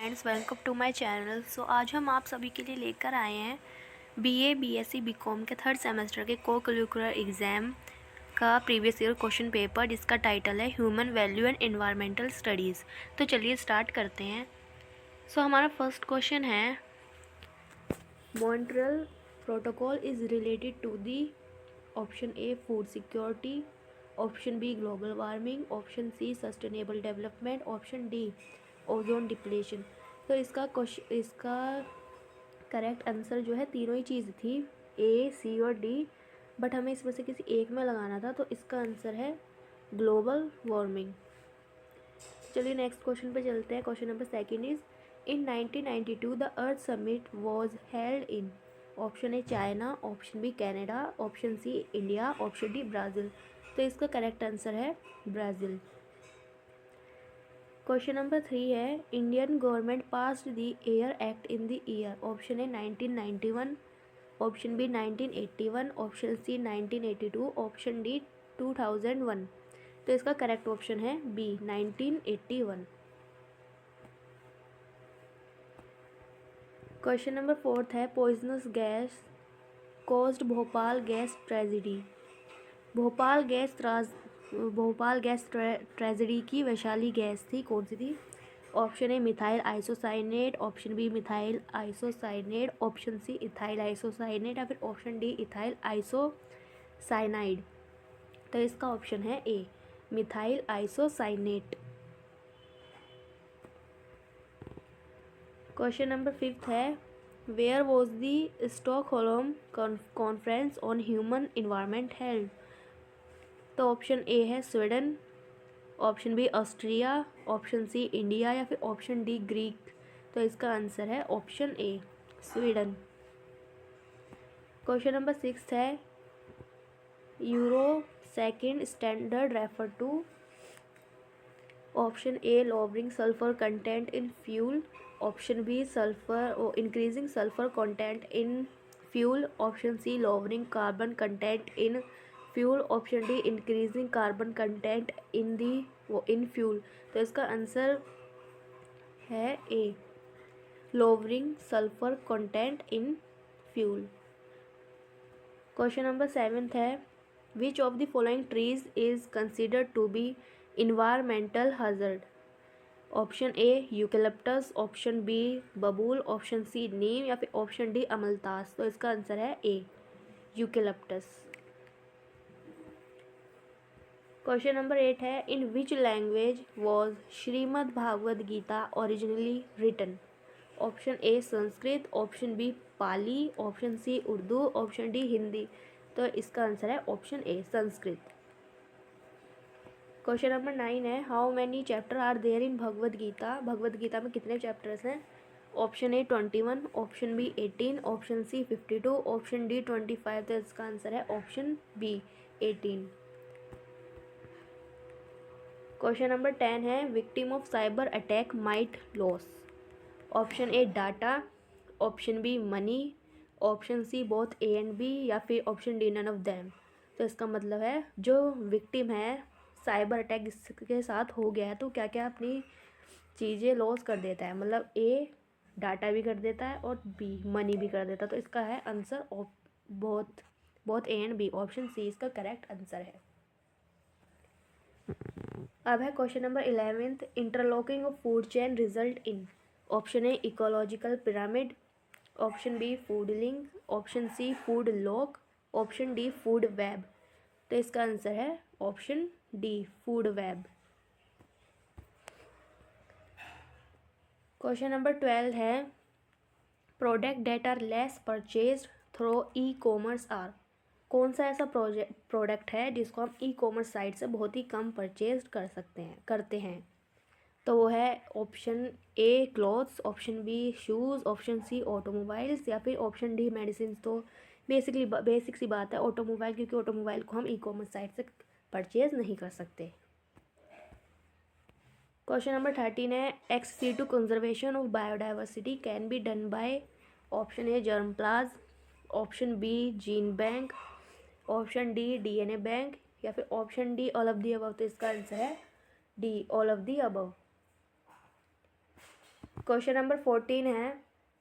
Friends, welcome to my channel. So आज हम आप सभी के लिए लेकर आए हैं बीए, बीएससी, बीकॉम के थर्ड सेमेस्टर के को करिकुलर एग्ज़ाम का प्रीवियस ईयर क्वेश्चन पेपर, जिसका टाइटल है human value and environmental studies. तो चलिए स्टार्ट करते हैं। सो हमारा फर्स्ट क्वेश्चन है, Montreal protocol is related to the option A food security, option B global warming, option C sustainable development, option D ozone depletion. तो इसका correct answer जो है तीनों ही चीज़ थी, ए, सी और डी, बट हमें इसमें से किसी एक में लगाना था, तो इसका आंसर है ग्लोबल वार्मिंग। चलिए नेक्स्ट क्वेश्चन पे चलते हैं। Question number second is, in 1992 the earth summit was held in, option A China, option B Canada, option C India, option D Brazil. तो इसका करेक्ट आंसर है ब्राज़ील। क्वेश्चन नंबर 3 है, Indian government passed the air act in the year, option A 1991, option B 1981, option C 1982, option D 2001। तो इसका correct option है B 1981। Question number 4 है, poisonous gas caused Bhopal gas tragedy, Bhopal gas tragedy की वैशाली gas थी, कौन सी थी? Option A methyl isocyanate, option B methyl isocyanate, option C ethyl isocyanate, या फिर ऑप्शन डी इथाइल आइसोसाइनाइड। तो इसका ऑप्शन है A methyl isocyanate. Question number 5 है, where was the Stockholm conference on human environment held. तो option A है Sweden, option B Austria, option C India, या फिर ऑप्शन डी ग्रीक। तो इसका आंसर है option A Sweden. Question number 6 है, Euro second standard refer to, option A lowering sulphur content in fuel, option B sulphur increasing sulphur content in fuel, option C lowering carbon content in fuel, option D increasing carbon content in fuel. तो इसका answer है A lowering sulphur content in fuel. Question number 7 है, which of the following trees is considered to be environmental hazard, option A eucalyptus, option B babul, option C neem, या फिर option D अमलतास। तो इसका answer है ए eucalyptus. Question number 8 है, in which language was Shrimad Bhagavat Gita originally written, option A Sanskrit, option B Pali, option C Urdu, option D Hindi. तो इसका answer है option A Sanskrit. Question number 9 है, how many chapter are there in Bhagavad Gita, Bhagavad Gita में कितने चैप्टर्स हैं? Option A 21, option B 18, option C 52, option D 25। तो इसका answer है ऑप्शन बी 18। क्वेश्चन नंबर 10 है, victim of cyber attack might loss, option A data, option B money, option C both A and B, या फिर option D none of them. तो इसका मतलब है जो विक्टिम है साइबर अटैक इसके साथ हो गया है तो क्या क्या अपनी चीज़ें लॉस कर देता है, मतलब ए डाटा भी कर देता है और बी मनी भी कर देता है। तो इसका है answer both A and B, option C इसका करेक्ट आंसर है। अब है question number 11, interlocking of food chain result in, option A ecological pyramid, option B food link, option C food lock, option D food web. तो इसका answer है option D food web. Question number 12 है, product that are less purchase through e commerce are, कौन सा ऐसा product है जिसको हम ई कॉमर्स साइट से बहुत ही कम परचेज करते हैं? तो वो है option A clothes, option B shoes, option C automobiles, या फिर ऑप्शन डी मेडिसिन। तो बेसिक सी बात है ऑटोमोबाइल, क्योंकि ऑटोमोबाइल को हम ई कॉमर्स साइट से परचेज नहीं कर सकते। क्वेश्चन नंबर 13 है, एक्स-C2 conservation of biodiversity can be done by, option A germplasm, option B gene bank, option D DNA bank, या फिर option D all of the above. तो इसका आंसर है D all of the above. Question number 14 है,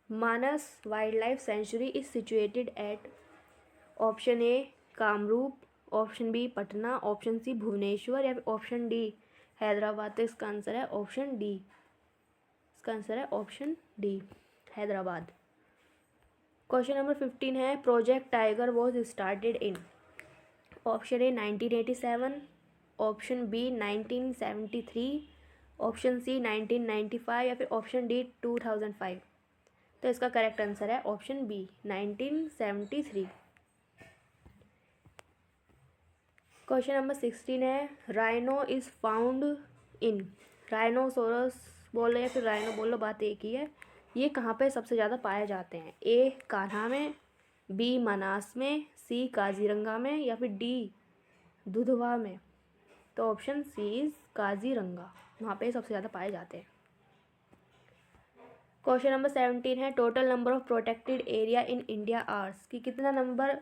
Manas wildlife sanctuary is situated at, option A Kamrup, option B Patna, option C Bhubaneswar या फिर option D Hyderabad. तो इसका आंसर है ऑप्शन डी। इसका आंसर है option D, Hyderabad. Question number 15 है, project tiger was started in, option A 1987, option B 1973, option C 1995 या फिर ऑप्शन डी 2005। तो इसका करेक्ट आंसर है ऑप्शन बी 1973। क्वेश्चन नंबर 16 है, rhino is found in, rhinoceros बोलो या फिर राइनो बोलो, बात एक ही है। ये कहाँ पे सबसे ज़्यादा पाए जाते हैं? ए कान्हा में, बी मनास में, सी काजीरंगा में या फिर डी दुधवा में। तो ऑप्शन सी इज काजीरंगा, वहाँ पे सबसे ज़्यादा पाए जाते हैं। क्वेश्चन नंबर 17 है, total number of protected area in India are, कि कितना नंबर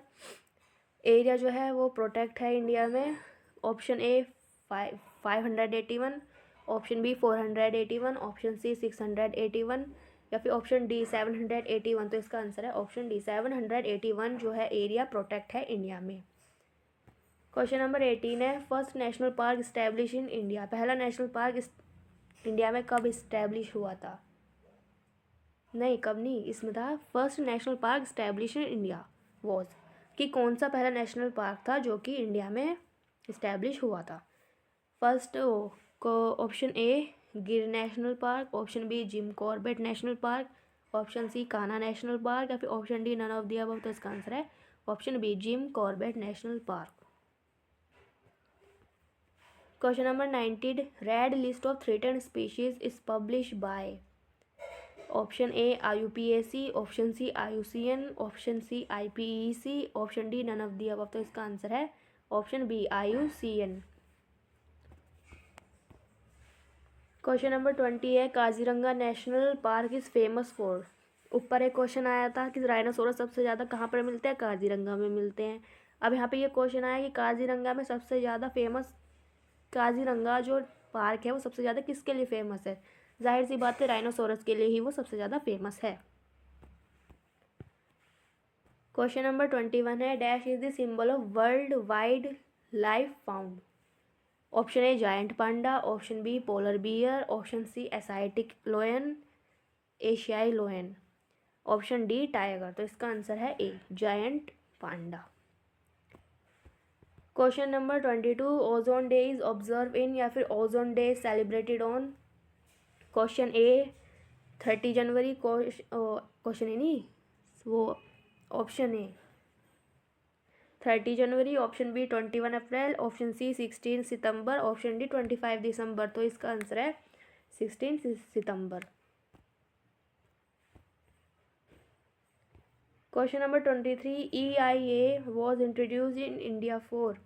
एरिया जो है वो प्रोटेक्ट है इंडिया में। Option A 581, option B 481, option C 681 या फिर ऑप्शन डी 781। तो इसका आंसर है ऑप्शन डी 781 जो है एरिया प्रोटेक्ट है इंडिया में। क्वेश्चन नंबर 18 है, first national park establish in India, पहला नेशनल पार्क इंडिया में कब इस्टेब्लिश हुआ था? नहीं, कब नहीं, इसमें था first national park establish in India was, कि कौन सा पहला नेशनल पार्क था जो कि इंडिया में इस्टेब्लिश हुआ था। फर्स्ट को option A Gir national park, option B Jim Corbett national park, option C Kanha national park या फिर option D none of the above. तो इसका आंसर है option B Jim Corbett national park. Question number 19, red list of threatened species is publish by, option A IUPAC, option C IUCN, option C IPEC, option D none of the above. तो इसका answer है option B IUCN। Question number 20 है, Kaziranga national park is famous for, ऊपर एक question आया था कि rhinoceros सबसे ज़्यादा कहाँ पर मिलते हैं? काजीरंगा में मिलते हैं। अब यहाँ पे ये क्वेश्चन आया कि काजीरंगा में सबसे ज़्यादा फेमस, काजीरंगा जो पार्क है वो सबसे ज़्यादा किसके लिए फेमस है? जाहिर सी बात है राइनोसोरस के लिए ही वो सबसे ज़्यादा फेमस है। क्वेश्चन नंबर 21 है, dash is the symbol of world wide life fund, option A giant panda, option B polar bear, option C asiatic lion, एशियाई लोयन, ऑप्शन डी टाइगर। तो इसका आंसर है A giant panda. Question number 22, ozone day is observe in या फिर ozone day celebrated on, question A 30 January, question A नहीं वो option A 30 January, option B 21 April, option C 16 September, option D 25 December. तो इसका answer है 16 सितंबर। Question number 23, EIA was introduce in India for,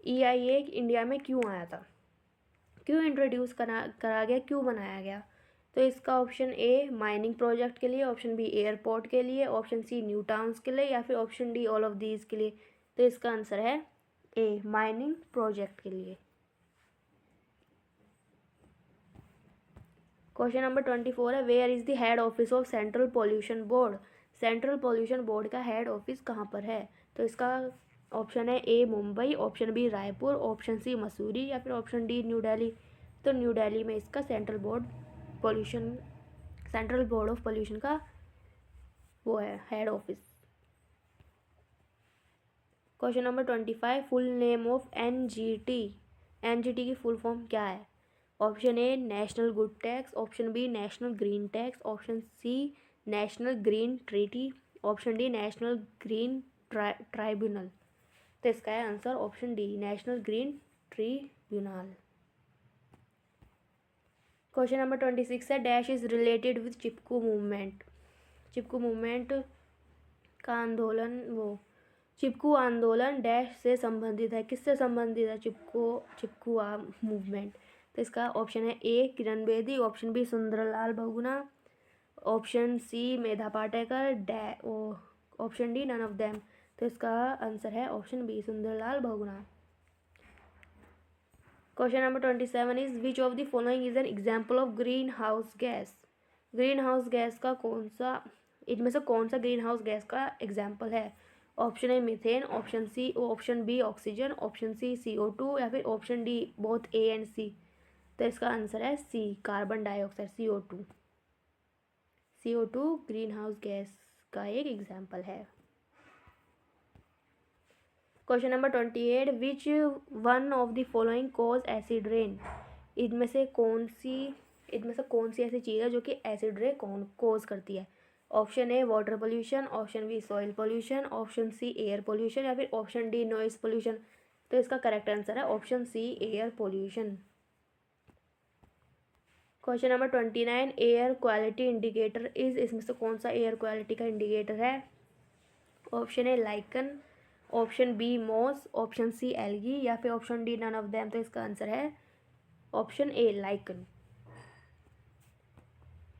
EIA India में क्यों आया था, क्यों इंट्रोड्यूस करा गया, क्यों बनाया गया? तो इसका ऑप्शन ए माइनिंग प्रोजेक्ट के लिए, ऑप्शन बी एयरपोर्ट के लिए, ऑप्शन सी न्यू टाउन्स के लिए या फिर option D all of these के लिए। तो इसका आंसर है ए माइनिंग प्रोजेक्ट के लिए। क्वेश्चन नंबर 24 है, where is the head office of central pollution board, central pollution board का हेड ऑफिस कहाँ पर है? तो इसका ऑप्शन है A Mumbai, option B Raipur, option C Mussoorie या फिर ऑप्शन डी न्यू दिल्ली। तो न्यू दिल्ली में इसका सेंट्रल बोर्ड ऑफ पोल्यूशन का वो है head office. Question number 25, full name of NGT, NGT की फुल फॉर्म क्या है? Option A national good tax, option B national green tax, option C national green treaty, option D national green tribunal. तो इसका है answer option D national green tribunal. Question number 26 है, dash is related with Chipko movement, Chipko movement का आंदोलन, वो चिपकू आंदोलन dash से संबंधित है, किससे संबंधित है चिपकू मूवमेंट? तो इसका ऑप्शन है A Kiran Bedi, option B Sundarlal Bahuguna, option C Medha Patkar, option D none of them. तो इसका आंसर है option B Sundarlal Bahuguna. Question number 27 is which of the following is an example of greenhouse gas, greenhouse gas का कौन सा, इनमें से कौन सा ग्रीन हाउस गैस का एग्जाम्पल है? Option A methane, option B oxygen, option C CO2 या फिर option D both A and C. तो इसका आंसर है C, carbon dioxide, CO2। CO2 greenhouse gas का एक एग्जाम्पल है। Question number 28, which one of the following cause acid rain? इनमें से कौन सी ऐसी चीज़ है जो कि एसिड रे कॉज करती है? Option A water pollution, option B soil pollution, option C air pollution या फिर ऑप्शन डी नॉइस पोल्यूशन। तो इसका करेक्ट आंसर है option C, air pollution. Question number 29, air quality indicator is, इसमें से कौन सा एयर क्वालिटी का इंडिकेटर है? Option A lichen, option B moss, option C algae या फिर option D none of them. तो इसका आंसर है option A lichen.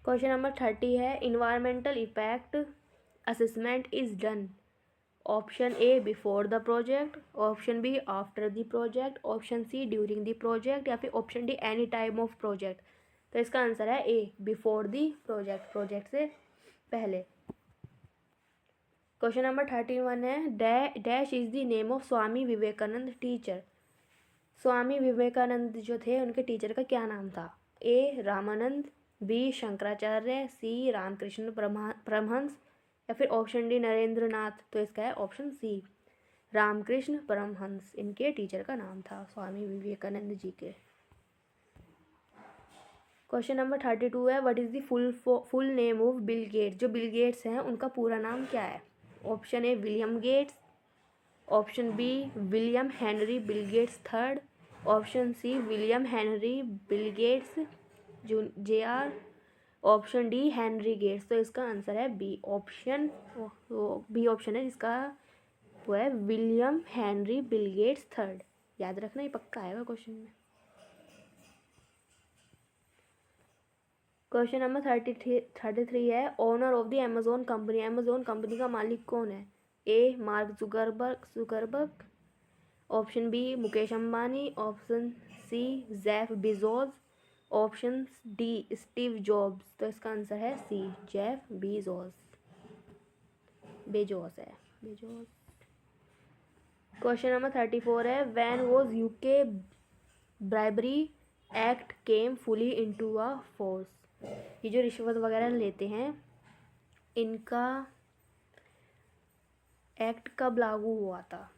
Question number 30 है, environmental effect assessment is done. Option A before the project, option B after the project, option C during the project या फिर option D any time of project. तो इसका answer है A, before the project, project से पहले। Question number 31 है, dash is the name of Swami Vivekanand teacher. Swami Vivekanand जो थे उनके टीचर का क्या नाम था? ए रामानंद, बी शंकराचार्य, सी रामकृष्ण परमहंस या फिर ऑप्शन डी नरेंद्र नाथ। तो इसका है ऑप्शन सी, रामकृष्ण परमहंस इनके टीचर का नाम था, स्वामी विवेकानंद जी के। क्वेश्चन नंबर 32 है, what is the full name of Bill Gates? जो बिल गेट्स हैं उनका पूरा नाम क्या है? Option A William Gates, option B William Henry Bill Gates third, option C William Henry Bill Gates JR, option D Henry Gates. तो इसका answer है बी ऑप्शन, बी ऑप्शन है जिसका वो है William Henry Bill Gates third. याद रखना, ये पक्का आएगा क्वेश्चन में। क्वेश्चन नंबर 33 है, owner of the Amazon company. Amazon company का मालिक कौन है? A Mark Zuckerberg, option B Mukesh Ambani, option C Jeff Bezos, option D Steve Jobs. तो इसका आंसर है सी, जेफ बेजोस है, बेजोस। क्वेश्चन नंबर 34 है, when was UK bribery act came fully into a force. ये जो रिश्वत वगैरह लेते हैं इनका एक्ट कब लागू हुआ था?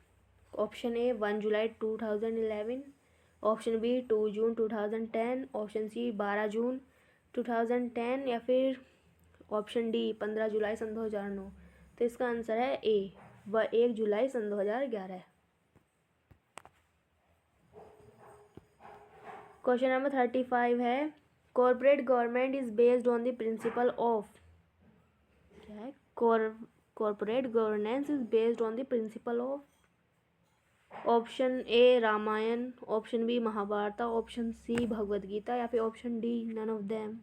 ऑप्शन ए 1 जुलाई 2011, ऑप्शन बी 2 जून 2010, ऑप्शन सी 12 जून 2010 या फिर ऑप्शन डी 15 जुलाई सन 2009। तो इसका आंसर है ए, 1 जुलाई सन 2011। क्वेश्चन नंबर 35 है, corporate government is based on the principle of, क्या है? Corporate governance is based on the principle of, option A Ramayan, option B Mahabharat, option C Bhagavad Gita या फिर option D none of them.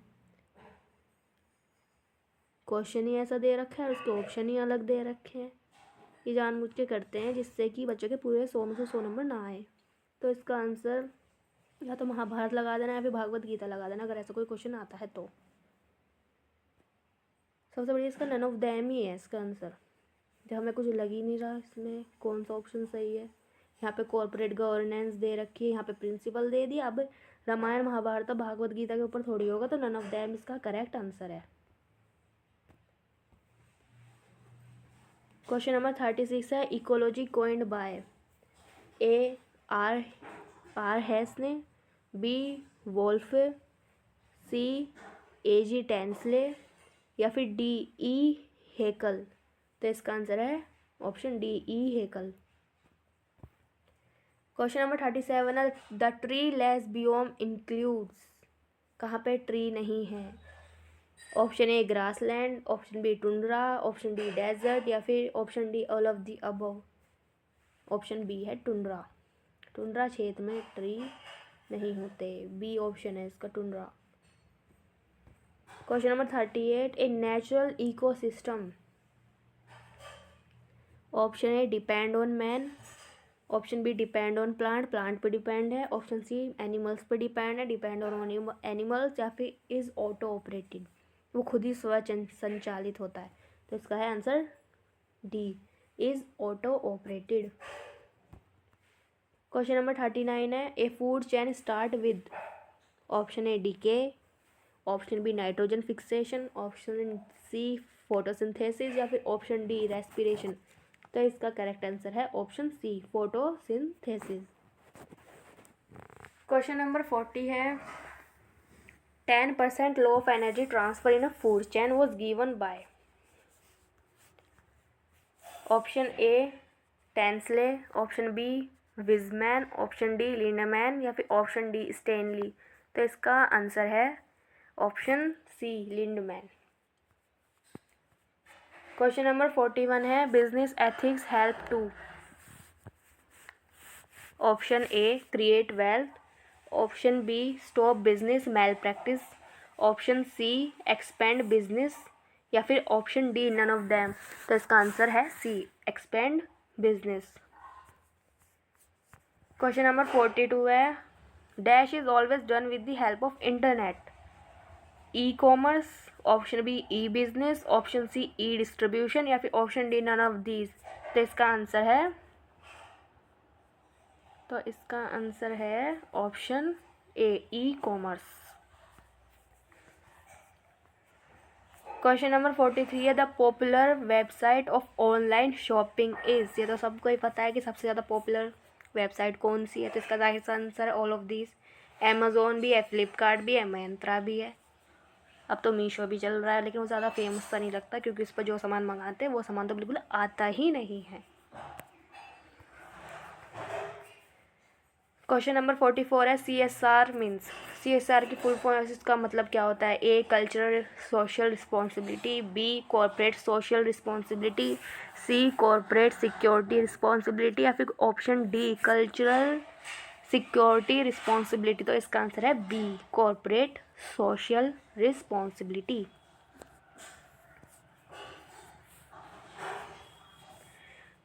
Question ही ऐसा दे रखा है और उसके ऑप्शन ही अलग दे रखे हैं। ये जानबूझ के करते हैं जिससे कि बच्चों के पूरे 100 में से 100 नंबर ना आए। तो इसका आंसर या तो महाभारत लगा देना या फिर भागवत गीता लगा देना अगर ऐसा कोई क्वेश्चन आता है तो। सबसे बढ़िया इसका नन ऑफ देम ही है इसका आंसर। जब हमें कुछ लग ही नहीं रहा इसमें कौन सा ऑप्शन सही है। यहाँ पे कॉर्पोरेट गवर्नेंस दे रखी है, यहाँ पे प्रिंसिपल दे दिया। अब रामायण महाभारत भागवत गीता के ऊपर थोड़ी होगा, तो नन ऑफ देम इसका करेक्ट आंसर है। क्वेश्चन नंबर 36 है, ecology coined by A R Haas ने, B Wolf, C AG Tansley या फिर डी ई हेकल। तो इसका आंसर है option D, E Haeckel. Question number 37 है, the treeless biome includes, कहाँ पे ट्री नहीं है? Option A grassland, option B tundra, option D desert या फिर option D all of the above. Option B है टुंड्रा, टुंड्रा क्षेत्र में ट्री नहीं होते, बी ऑप्शन है इसका tundra. Question number 38, A natural ecosystem. Option A depend on man, option B depend on plant, plant पे डिपेंड है, option C animals पे डिपेंड है, डिपेंड ऑन एनिमल्स या फिर इज ऑटो ऑपरेटिंग। वो खुद ही संचालित होता है। तो इसका है answer D, is auto operated. Question number 39 है, A food chain start with, option A decay, option B nitrogen fixation, option C photosynthesis, या फिर ऑप्शन डी रेस्पिरेशन। तो इसका करेक्ट आंसर है option C, photosynthesis. Question number 40 है, 10% law of energy transfer in a food chain was given by, option A Tansley, option B Weismann, option D Lindeman, या फिर option D Stanley. तो इसका answer है option C, Lindeman. Question number 41 है, business ethics help to, option A create wealth, option B stop business option C expand business, या फिर option D none of them. तो इसका answer है C, expand business. Question number 42 है, dash is always done with the help of internet, e commerce, option B e business, option C e distribution, या फिर option D none of these. तो इसका answer है option A, e commerce. Question number 43 है, the popular website of online shopping is, ये तो सबको ही पता है कि सबसे ज़्यादा पॉपुलर वेबसाइट कौन सी है। तो इसका जाहिर सा आंसर है ऑल ऑफ दीज, अमेज़ोन भी है, फ्लिपकार्ट भी है, मिंत्रा भी है, अब तो मीशो भी चल रहा है, लेकिन वो ज़्यादा फेमस सा नहीं लगता क्योंकि इस पर जो सामान मंगाते हैं वो सामान तो बिल्कुल आता ही नहीं है। क्वेश्चन नंबर 44 है, CSR मीन्स, CSR की फुल फॉर्म इसका मतलब क्या होता है। A cultural social responsibility, B corporate social responsibility, C corporate security responsibility, या फिर option D cultural security responsibility. तो इसका आंसर है B, corporate social responsibility.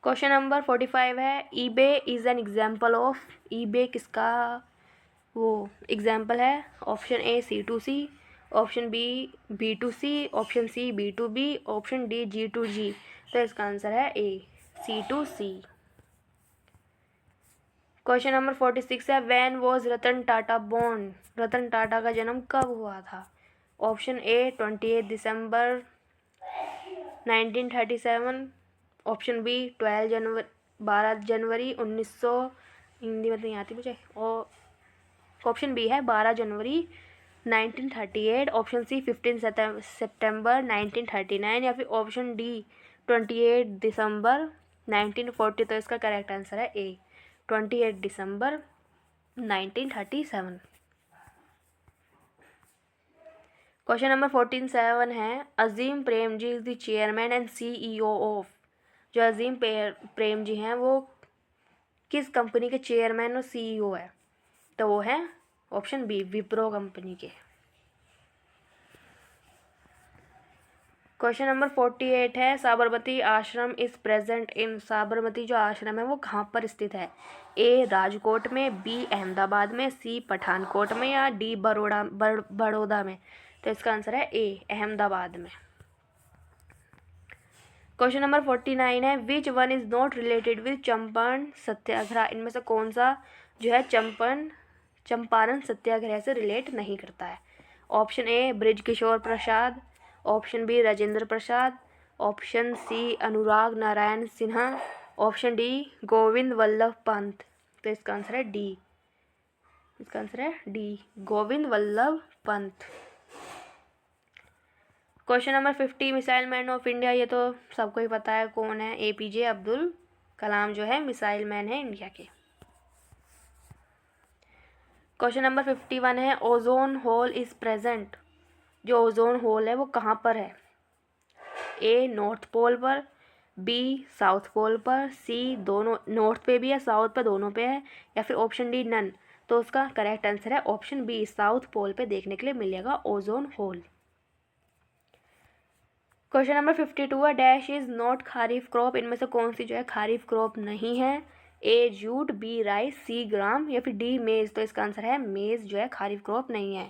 Question number 45 है, eBay is an example of, eBay किसका वो एग्जाम्पल है। Option A C2C, option B B2C, option C B2B, option D G2G। तो इसका answer है ए, C2C। क्वेश्चन नंबर 46 है, when was Ratan Tata born, Ratan Tata का जन्म कब हुआ था। Option A 28 December 1937, option B 12 January 1900, Hindi मतलब नहीं आती मुझे, और ऑप्शन बी है 12 जनवरी 1938, ऑप्शन सी 15 सितंबर 1939, या फिर ऑप्शन डी 28 दिसंबर 1940। तो इसका करेक्ट आंसर है ए, 28 दिसंबर 1937। क्वेश्चन नंबर 47 है, Azim Premji is the chairman and CEO of, जो अजीम प्रेम जी हैं वो किस कंपनी के चेयरमैन और CEO है। तो वो है ऑप्शन बी, विप्रो कंपनी के। क्वेश्चन नंबर 48 है, साबरमती आश्रम इज प्रेजेंट इन, साबरमती जो आश्रम है वो कहाँ पर स्थित है। ए राजकोट में, बी अहमदाबाद में, सी पठानकोट में, या डी बड़ौदा में। तो इसका आंसर है ए, अहमदाबाद में। क्वेश्चन नंबर 49 है, which one is not related with Champaran Satyagraha, इनमें से कौन सा जो है चंपारण सत्याग्रह से रिलेट नहीं करता है। Option A Brijkishore Prasad, option B Rajendra Prasad, option C Anurag Narayan Sinha, option D Govind Vallabh Pant. तो इसका आंसर है D, Govind Vallabh Pant. Question number 50, missile man of India, ये तो सबको ही पता है कौन है, APJ अब्दुल कलाम जो है मिसाइल मैन है इंडिया के। क्वेश्चन नंबर 51 है, ओजोन होल इज प्रेजेंट, जो ओजोन होल है वो कहाँ पर है। ए नॉर्थ पोल पर, बी साउथ पोल पर, सी दोनों नॉर्थ पे भी है साउथ पे दोनों पे है, या फिर ऑप्शन डी नन। तो उसका करेक्ट आंसर है ऑप्शन बी, साउथ पोल पे देखने के लिए मिलेगा ओजोन होल। क्वेश्चन नंबर 52 है, dash is not kharif crop, इनमें से कौन सी जो है खारीफ क्रॉप नहीं है। ए जूट, बी राइस, सी ग्राम, या फिर डी मेज। तो इसका आंसर है मेज जो है खारीफ क्रॉप नहीं है।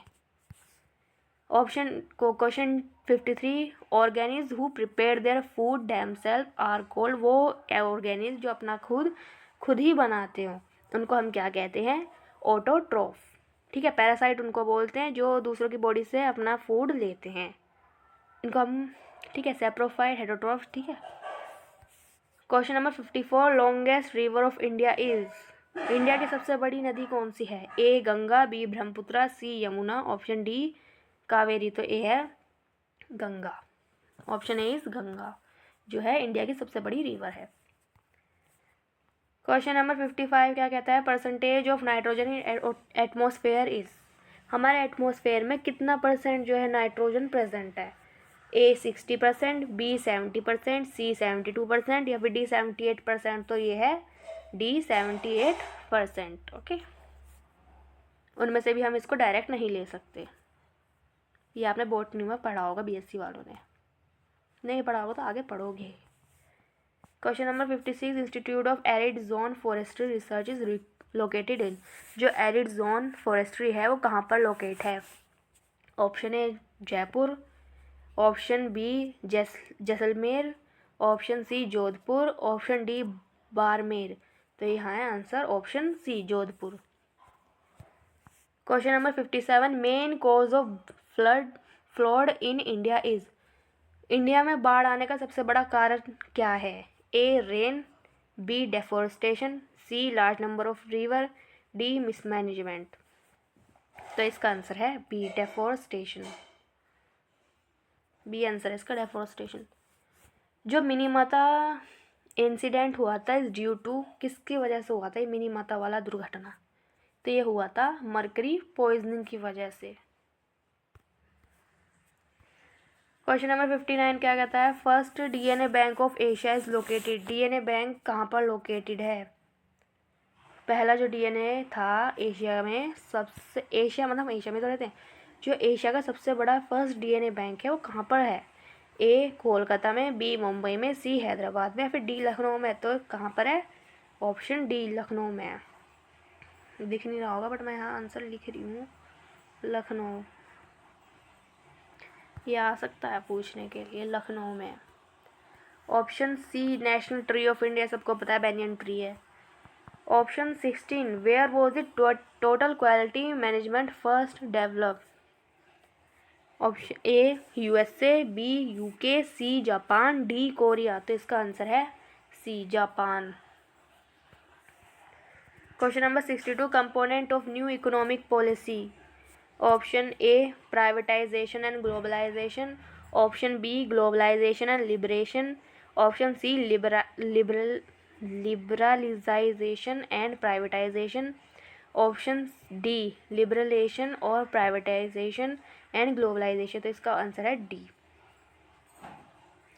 ऑप्शन को question 53, organisms who prepare their food themselves are called, वो ऑर्गेनिज जो अपना खुद ही बनाते हो उनको हम क्या कहते हैं? ऑटोट्रॉफ। ठीक है, पैरासाइट उनको बोलते हैं जो दूसरों की बॉडी से अपना फूड लेते हैं, इनको हम, ठीक है, सेप्रोफाइट, हेटरोट्रॉफ। ठीक है, question number 54, longest river of India is, India की सबसे बड़ी नदी कौन सी है? ए गंगा, बी ब्रह्मपुत्र, सी यमुना, ऑप्शन डी कावेरी। तो ए है Ganga, option A is Ganga जो है इंडिया की सबसे बड़ी रिवर है। क्वेश्चन नंबर 55 क्या कहता है? Percentage of nitrogen in atmosphere is, हमारे एटमॉस्फेयर में कितना परसेंट जो है नाइट्रोजन प्रेजेंट है? ए 60%, बी 70%, सी 72% या फिर डी 78%। तो ये है डी 78%। ओके, उनमें से भी हम इसको डायरेक्ट नहीं ले सकते। ये आपने बॉटनी में पढ़ा होगा, बीएससी वालों ने, नहीं पढ़ा होगा तो आगे पढ़ोगे। Question number 56, institute of arid zone forestry research is located in, जो एरिड जोन फॉरेस्ट्री है वो कहाँ पर लोकेट है? Option A Jaipur, option B Jaisalmer, option C Jodhpur, option D Barmer. तो यहाँ है answer option C Jodhpur. Question number 57, main cause of flood in India is, India में बाढ़ आने का सबसे बड़ा कारण क्या है? A rain, B deforestation, C large number of river, D mismanagement. तो इसका आंसर है बी डेफोरेस्टेशन, बी आंसर है इसका डेफोरेस्टेशन। जो मिनीमाता इंसिडेंट हुआ था इस ड्यू टू, किसकी वजह से हुआ था ये मिनीमाता वाला दुर्घटना? तो ये हुआ था मर्करी पॉइजनिंग की वजह से। क्वेश्चन नंबर 59 क्या कहता है? First DNA bank of Asia is located, DNA bank कहाँ पर लोकेटेड है? पहला जो डीएनए था एशिया में, सबसे, एशिया मतलब एशिया में तो रहते हैं, जो एशिया का सबसे बड़ा फर्स्ट डीएनए बैंक है वो कहाँ पर है? ए कोलकाता में, बी मुंबई में, सी हैदराबाद में या फिर डी लखनऊ में। तो कहाँ पर है? ऑप्शन डी लखनऊ में है। दिख नहीं रहा होगा बट मैं यहाँ आंसर लिख रही हूँ, लखनऊ। ये आ सकता है पूछने के लिए, लखनऊ में। Option C national tree of India, सबको पता है बैनियन ट्री है। Option 16, where was it total quality management first develop? Option A USA, B UK, C Japan, D Korea. तो इसका आंसर है C Japan. Question number 62, component of new economic policy. Option A privatisation and globalisation, option B globalisation and liberation, option C liberalisation and privatisation, option D liberalisation और privatisation and globalisation. तो इसका answer है D,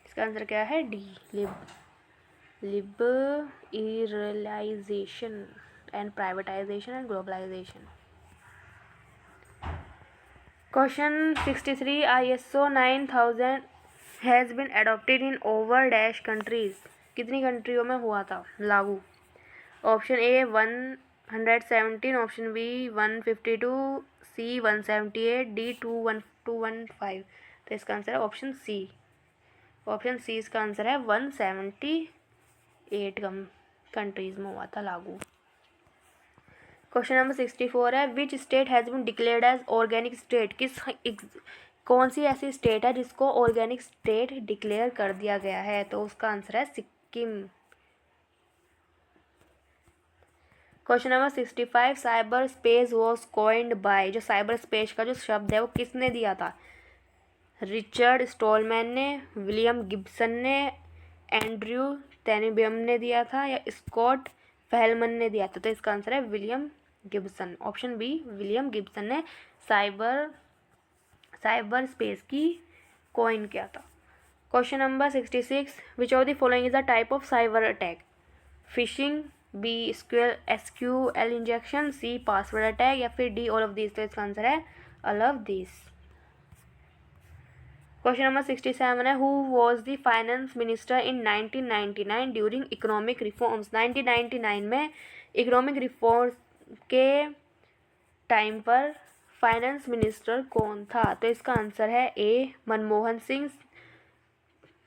इसका answer क्या है? D, liberalisation and privatisation and globalisation. Question 63, ISO 9000 has been adopted in over dash countries, कितनी कंट्रियों में हुआ था लागू? Option A 117, option B 152, C 178, D 215। तो इसका आंसर है ऑप्शन सी, ऑप्शन सी इसका आंसर है 178 कंट्रीज में हुआ था लागू। क्वेश्चन नंबर 64 है, which state has been declared as organic state, कौन सी ऐसी स्टेट है जिसको ऑर्गेनिक स्टेट डिक्लेयर कर दिया गया है? तो उसका आंसर है Sikkim. Question number 65, cyber space was coined bye, जो साइबर स्पेस का जो शब्द है वो किसने दिया था? रिचर्ड स्टॉलमैन ने, विलियम गिब्सन ने, एंड्रयू टेनिबियम ने दिया था या स्कॉट फेहलमन ने दिया था? तो इसका आंसर है William Gibson, option B William Gibson ने साइबर स्पेस की कॉइन किया था। Question number 66, which of the following is a type of cyber attack? Phishing, B SQL injection, C password attack या फिर डी ऑल ऑफ दिस। तो इसका answer है all of this. Question number 67 है, who was the finance minister in 1999 during economic reforms, 1999 में economic reforms के time पर finance minister कौन था? तो इसका आंसर है A Manmohan Singh,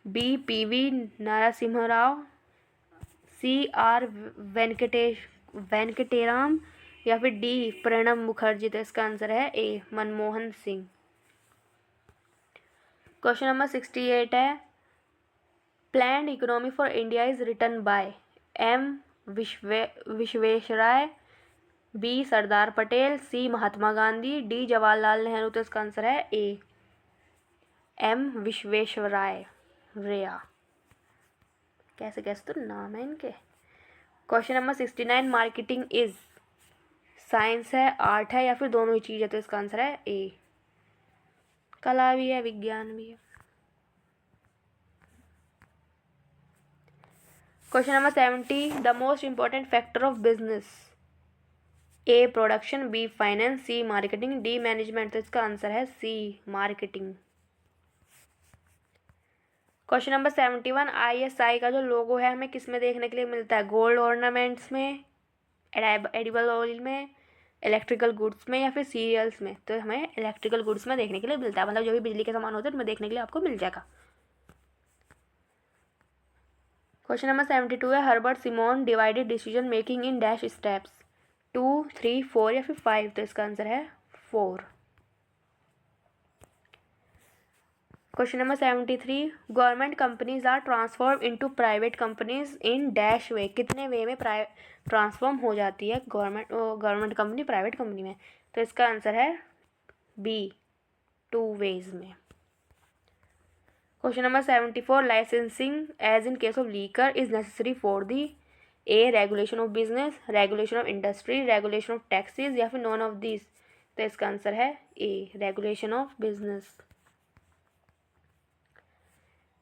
B PV Narasimha Rao, C R Venkataraman या फिर डी प्रणब मुखर्जी। तो इसका आंसर है A Manmohan Singh. Question number 68 है planned economy for India is written by M Visvesvaraya, B Sardar Patel, C Mahatma Gandhi, D Jawaharlal Nehru. तो इसका आंसर है ए एम विश्वेश्वराय रेया। कैसे कैसे तो नाम है इनके। Question number 69 marketing is science है, आर्ट है या फिर दोनों ही चीज है? तो इसका आंसर है ए कला भी है विज्ञान भी है। Question number 70 the most important factor of business, A production, B finance, C marketing, D management. तो इसका आंसर है C marketing. Question number 71 ISI का जो लोगो है हमें किस में देखने के लिए मिलता है? गोल्ड ऑर्नामेंट्स में, एडिबल ऑयल में, इलेक्ट्रिकल गुड्स में या फिर सीरियल्स में? तो हमें इलेक्ट्रिकल गुड्स में देखने के लिए मिलता है, मतलब जो भी बिजली के सामान होते हैं उसमें देखने के लिए आपको मिल जाएगा। क्वेश्चन नंबर 72 है Herbert Simon divided decision making in dash steps, 2, 3, 4 या फिर 5? तो इसका आंसर है 4। Question number 73 government companies are transform into private companies in dash way, कितने वे में ट्रांसफॉर्म हो जाती है गवर्नमेंट कंपनी प्राइवेट कंपनी में? तो इसका आंसर है बी 2 वेज में। Question number 74 licensing as in case of liquor is necessary for the A regulation of business, regulation of industry, regulation of taxes या फिर नॉन ऑफ दिस? तो इसका answer है A regulation of business.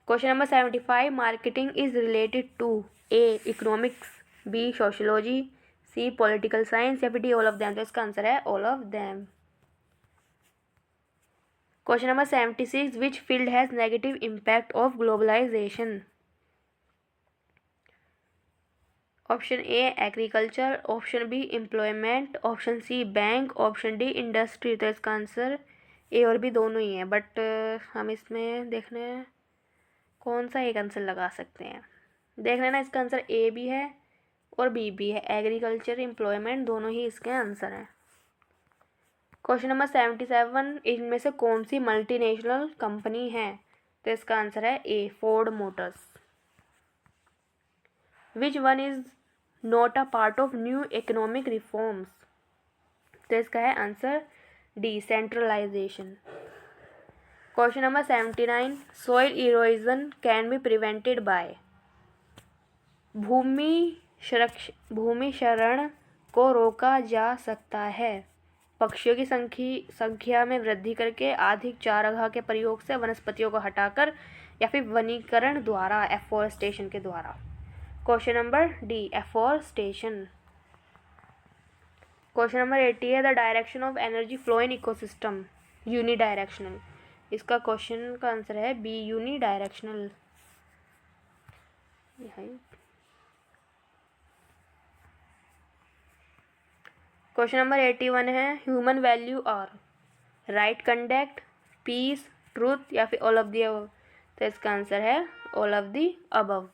Question number 75 marketing is related to A economics, B sociology, C political science या फिर D all of them? तो इसका answer है all of them. Question number 76 which field has negative impact of globalisation? Option A agriculture, option B employment, option C bank, option D industry. तो इसका answer A और B दोनों ही है, but हम इसमें देखने कौन सा एक आंसर लगा सकते हैं। देख लेना इसका आंसर ए भी है और बी भी है, एग्रीकल्चर एम्प्लॉयमेंट दोनों ही इसके आंसर हैं। क्वेश्चन नंबर 77 इनमें से कौन सी मल्टीनेशनल कंपनी है? तो इसका आंसर है A Ford Motors. Which one is not a part of new economic reforms? तो इसका है answer D centralisation. Question number 79 soil erosion can be prevented by भूमि क्षरण को रोका जा सकता है, पक्षियों की संख्या में वृद्धि करके, अधिक चारागाह के प्रयोग से, वनस्पतियों को हटाकर या फिर वनीकरण द्वारा एफोरेस्टेशन के द्वारा? Question number D afforestation. Question number 80 है the direction of energy flow in ecosystem unidirectional? इसका क्वेश्चन का आंसर है बी यूनिडायरेक्शनल। क्वेश्चन नंबर 81 है human value are right conduct, peace, truth या फिर ऑल ऑफ दी अबव? तो इसका answer है all of the above.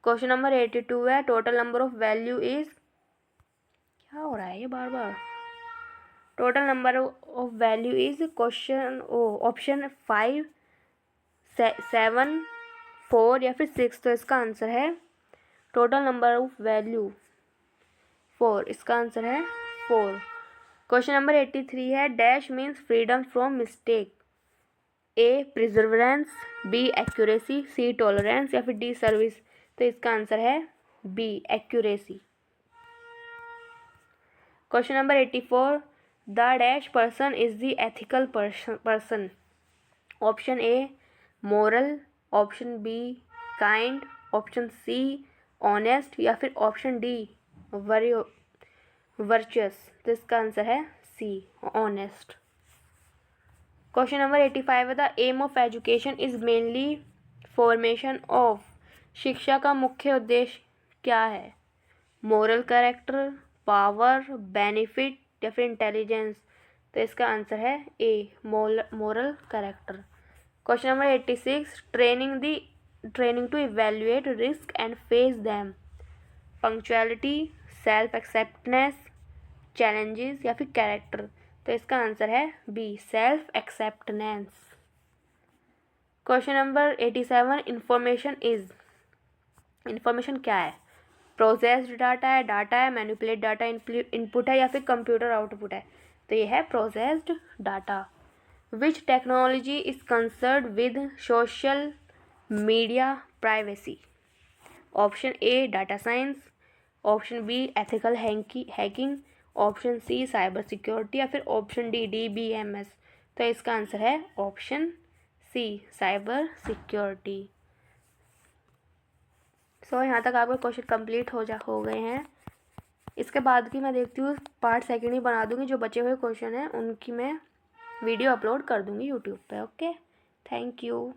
Question number 82 है total number of value is, क्या हो रहा है ये बार बार, total number of value is question option 5, 7, 4 या फिर 6? तो इसका आंसर है टोटल नंबर ऑफ वैल्यू 4, इसका आंसर है 4। क्वेश्चन नंबर 83 है dash means freedom from mistake, A perseverance, B accuracy, C tolerance या फिर डी सर्विस? तो इसका आंसर है B accuracy. Question number 84 the dash person is the ethical person? Option A moral, option B kind, option C honest या फिर option D virtuous? तो इसका answer है सी ऑनेस्ट। क्वेश्चन नंबर 85 है the aim of education is mainly formation of, शिक्षा का मुख्य उद्देश्य क्या है? मोरल कैरेक्टर, पावर, बेनिफिट या फिर इंटेलिजेंस? तो इसका आंसर है A, moral character. Question number 86, training to evaluate risk and face them, punctuality, self acceptance, challenges या फिर कैरेक्टर। तो इसका आंसर है B, self acceptance. Question number 87, information क्या है? प्रोसेस्ड डाटा है, मैनिपुलेट डाटा इनपुट है या फिर कंप्यूटर आउटपुट है? तो ये है processed data. Which technology is concerned with social media privacy? Option A data science, option B ethical hacking, option C cyber security या फिर ऑप्शन डी DBMS। तो इसका आंसर है ऑप्शन सी, साइबर सिक्योरिटी। सो यहाँ तक आपके क्वेश्चन कंप्लीट हो गए हैं। इसके बाद की मैं देखती हूँ पार्ट सेकंड ही बना दूँगी, जो बचे हुए क्वेश्चन हैं उनकी मैं वीडियो अपलोड कर दूँगी यूट्यूब पे। Okay, thank you.